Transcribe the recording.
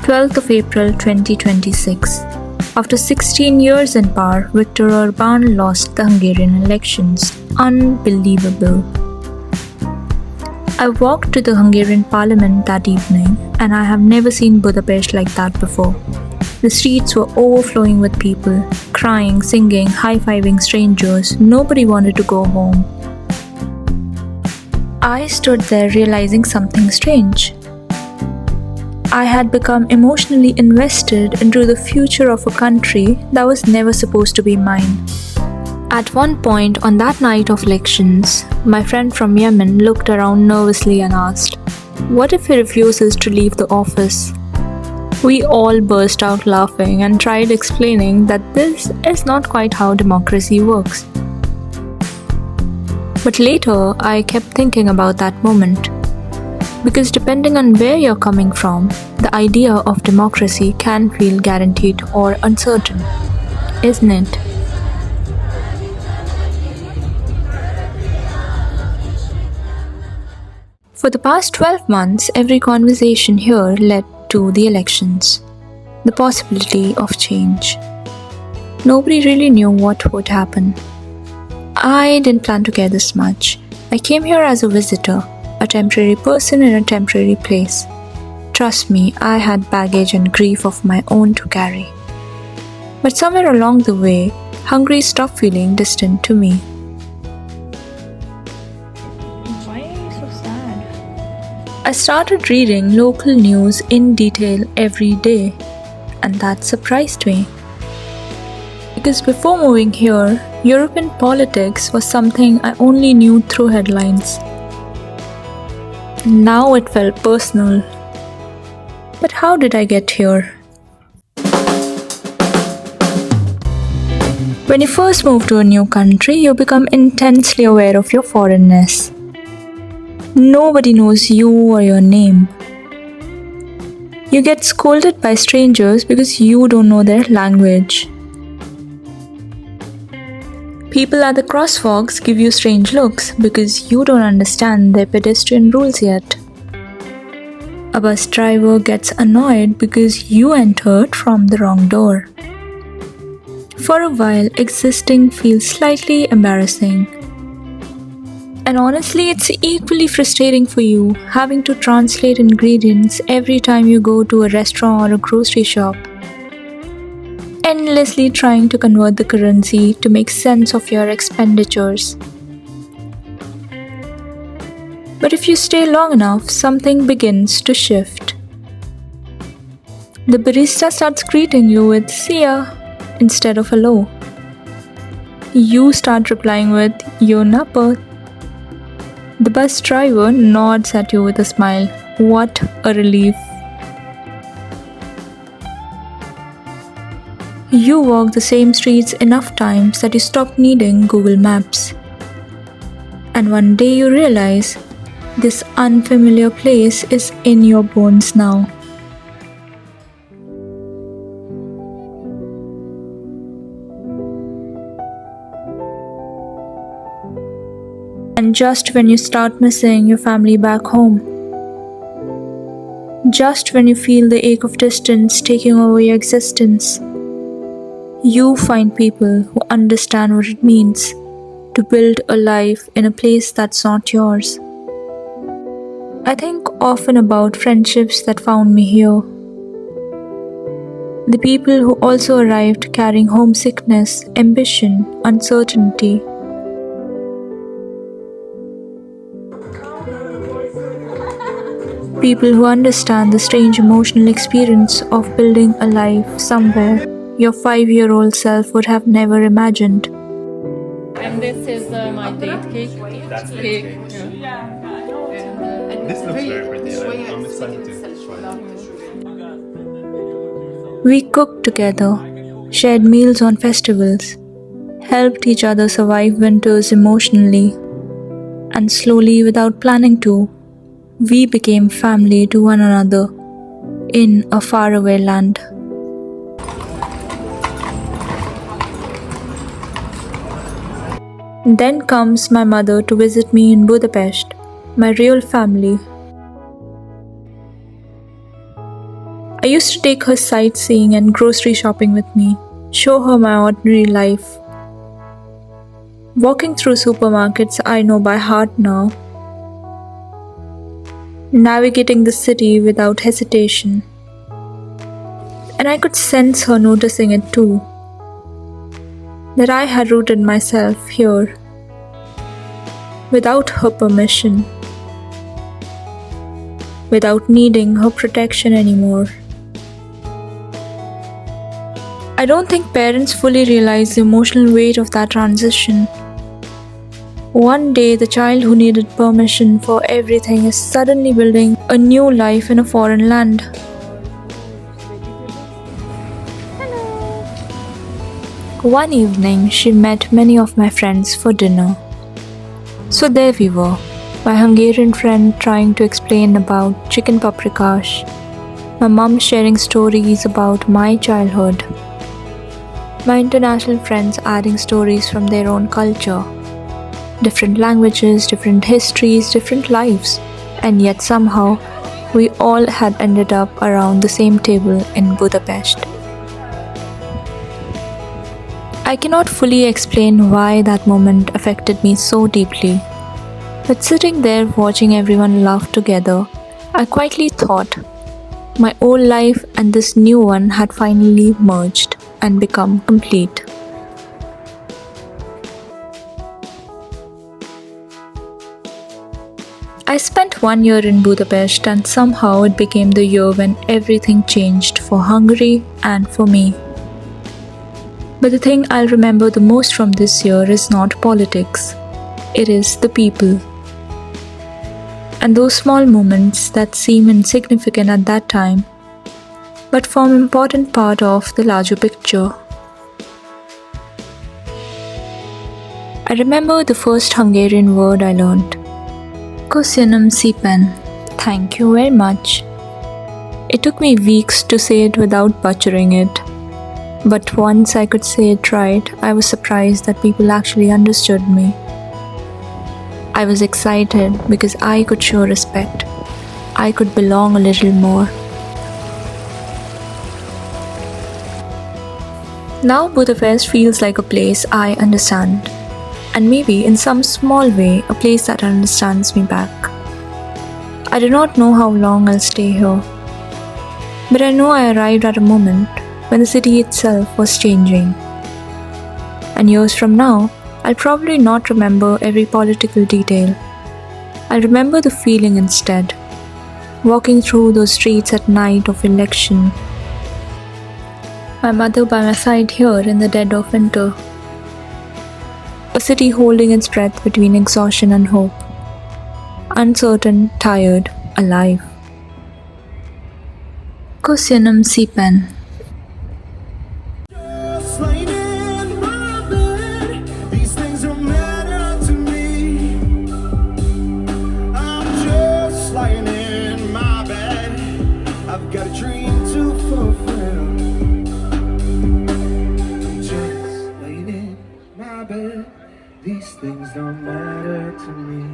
12th of April 2026. After 16 years in power, Viktor Orbán lost the Hungarian elections. Unbelievable. I walked to the Hungarian parliament that evening, and I have never seen Budapest like that before. The streets were overflowing with people, crying, singing, high-fiving strangers. Nobody wanted to go home. I stood there realizing something strange. I had become emotionally invested into the future of a country that was never supposed to be mine. At one point on that night of elections, my friend from Yemen looked around nervously and asked, "What if he refuses to leave the office?" We all burst out laughing and tried explaining that this is not quite how democracy works. But later, I kept thinking about that moment. Because depending on where you're coming from, the idea of democracy can feel guaranteed or uncertain, isn't it? For the past 12 months, every conversation here led to the elections, the possibility of change. Nobody really knew what would happen. I didn't plan to care this much. I came here as a visitor, a temporary person in a temporary place. Trust me, I had baggage and grief of my own to carry. But somewhere along the way, Hungary stopped feeling distant to me. Why are you so sad? I started reading local news in detail every day, and that surprised me. Because before moving here, European politics was something I only knew through headlines. Now it felt personal. But how did I get here? When you first move to a new country, you become intensely aware of your foreignness. Nobody knows you or your name. You get scolded by strangers because you don't know their language. People at the crosswalks give you strange looks because you don't understand their pedestrian rules yet. A bus driver gets annoyed because you entered from the wrong door. For a while, existing feels slightly embarrassing. And honestly, it's equally frustrating for you having to translate ingredients every time you go to a restaurant or a grocery shop. Endlessly trying to convert the currency to make sense of your expenditures. But if you stay long enough, something begins to shift. The barista starts greeting you with "See ya" instead of "hello." You start replying with "Yo napper." The bus driver nods at you with a smile. What a relief. You walk the same streets enough times that you stop needing Google Maps. And one day you realize this unfamiliar place is in your bones now. And just when you start missing your family back home, just when you feel the ache of distance taking over your existence, you find people who understand what it means to build a life in a place that's not yours. I think often about friendships that found me here. The people who also arrived carrying homesickness, ambition, uncertainty. People who understand the strange emotional experience of building a life somewhere your 5-year-old self would have never imagined. And this is my date cake. That's the Cake. cake. Yeah. This looks very pretty. I'm excited to try it. We cooked together, shared meals on festivals, helped each other survive winters emotionally, and slowly, without planning to, we became family to one another in a faraway land. Then comes my mother to visit me in Budapest, my real family. I used to take her sightseeing and grocery shopping with me, show her my ordinary life. Walking through supermarkets I know by heart now. Navigating the city without hesitation. And I could sense her noticing it too. That I had rooted myself here. Without her permission. Without needing her protection anymore. I don't think parents fully realize the emotional weight of that transition. One day, the child who needed permission for everything is suddenly building a new life in a foreign land. One evening, she met many of my friends for dinner. So there we were, my Hungarian friend trying to explain about chicken paprikas, my mum sharing stories about my childhood, my international friends adding stories from their own culture, different languages, different histories, different lives, and yet somehow we all had ended up around the same table in Budapest. I cannot fully explain why that moment affected me so deeply, but sitting there watching everyone laugh together, I quietly thought, my old life and this new one had finally merged and become complete. I spent 1 year in Budapest and somehow it became the year when everything changed for Hungary and for me. But the thing I'll remember the most from this year is not politics. It is the people. And those small moments that seem insignificant at that time, but form an important part of the larger picture. I remember the first Hungarian word I learned. Köszönöm szépen. Thank you very much. It took me weeks to say it without butchering it. But once I could say it right, I was surprised that people actually understood me. I was excited because I could show respect. I could belong a little more. Now Budapest feels like a place I understand. And maybe in some small way, a place that understands me back. I do not know how long I'll stay here. But I know I arrived at a moment when the city itself was changing. And years from now, I'll probably not remember every political detail. I'll remember the feeling instead. Walking through those streets at night of election. My mother by my side here in the dead of winter. A city holding its breath between exhaustion and hope. Uncertain, tired, alive. Köszönöm szépen. Just lying in my bed, these things don't matter to me. I'm just lying in my bed, I've got a dream to fulfill. I'm just lying in my bed, these things don't matter to me.